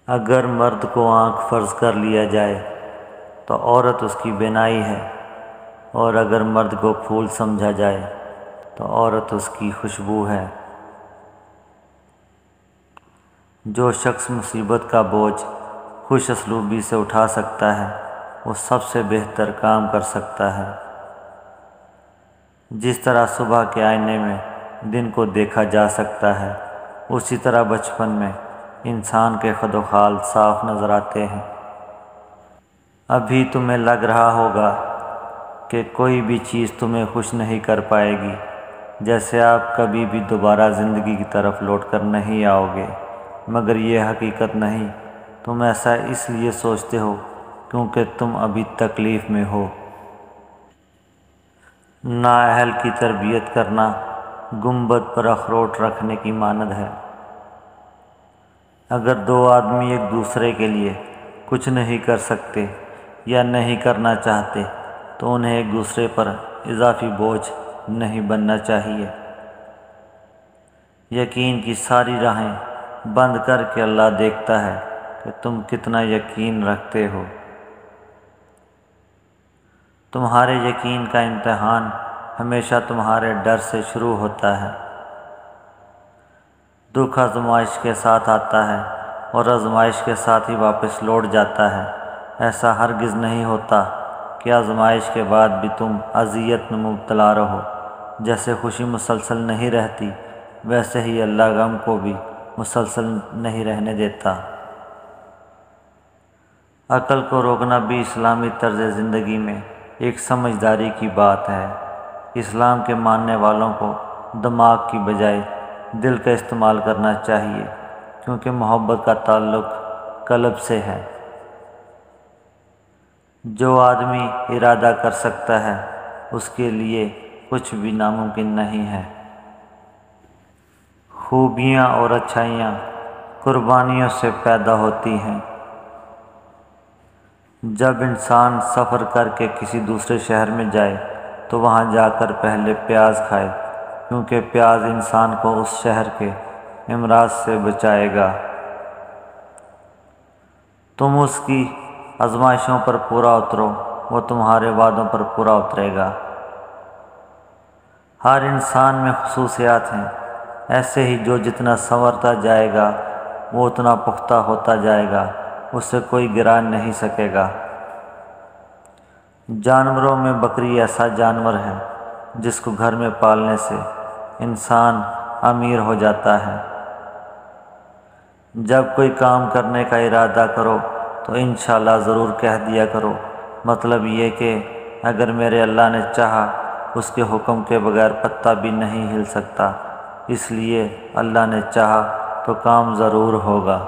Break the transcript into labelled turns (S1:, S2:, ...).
S1: اگر مرد کو آنکھ فرض کر لیا جائے تو عورت اس کی بینائی ہے، اور اگر مرد کو پھول سمجھا جائے تو عورت اس کی خوشبو ہے۔ جو شخص مصیبت کا بوجھ خوش اسلوبی سے اٹھا سکتا ہے وہ سب سے بہتر کام کر سکتا ہے۔ جس طرح صبح کے آئینے میں دن کو دیکھا جا سکتا ہے، اسی طرح بچپن میں انسان کے خد و خال صاف نظر آتے ہیں۔ ابھی تمہیں لگ رہا ہوگا کہ کوئی بھی چیز تمہیں خوش نہیں کر پائے گی، جیسے آپ کبھی بھی دوبارہ زندگی کی طرف لوٹ کر نہیں آؤ گے، مگر یہ حقیقت نہیں۔ تم ایسا اس لیے سوچتے ہو کیونکہ تم ابھی تکلیف میں ہو۔ نااہل کی تربیت کرنا گنبد پر اخروٹ رکھنے کی مانند ہے۔ اگر دو آدمی ایک دوسرے کے لیے کچھ نہیں کر سکتے یا نہیں کرنا چاہتے تو انہیں ایک دوسرے پر اضافی بوجھ نہیں بننا چاہیے۔ یقین کی ساری راہیں بند کر کے اللہ دیکھتا ہے کہ تم کتنا یقین رکھتے ہو۔ تمہارے یقین کا امتحان ہمیشہ تمہارے ڈر سے شروع ہوتا ہے۔ دکھ آزمائش کے ساتھ آتا ہے اور آزمائش کے ساتھ ہی واپس لوٹ جاتا ہے۔ ایسا ہرگز نہیں ہوتا کہ آزمائش کے بعد بھی تم اذیت میں مبتلا رہو۔ جیسے خوشی مسلسل نہیں رہتی، ویسے ہی اللہ غم کو بھی مسلسل نہیں رہنے دیتا۔ عقل کو روکنا بھی اسلامی طرز زندگی میں ایک سمجھداری کی بات ہے۔ اسلام کے ماننے والوں کو دماغ کی بجائے دل کا استعمال کرنا چاہیے، کیونکہ محبت کا تعلق قلب سے ہے۔ جو آدمی ارادہ کر سکتا ہے اس کے لیے کچھ بھی ناممکن نہیں ہے۔ خوبیاں اور اچھائیاں قربانیوں سے پیدا ہوتی ہیں۔ جب انسان سفر کر کے کسی دوسرے شہر میں جائے تو وہاں جا کر پہلے پیاز کھائے، کیونکہ پیاز انسان کو اس شہر کے امراض سے بچائے گا۔ تم اس کی آزمائشوں پر پورا اترو، وہ تمہارے وعدوں پر پورا اترے گا۔ ہر انسان میں خصوصیات ہیں، ایسے ہی جو جتنا سنورتا جائے گا وہ اتنا پختہ ہوتا جائے گا، اسے کوئی گرا نہیں سکے گا۔ جانوروں میں بکری ایسا جانور ہے جس کو گھر میں پالنے سے انسان امیر ہو جاتا ہے۔ جب کوئی کام کرنے کا ارادہ کرو تو انشاءاللہ ضرور کہہ دیا کرو، مطلب یہ کہ اگر میرے اللہ نے چاہا اس کے حکم کے بغیر پتا بھی نہیں ہل سکتا، اس لیے اللہ نے چاہا تو کام ضرور ہوگا۔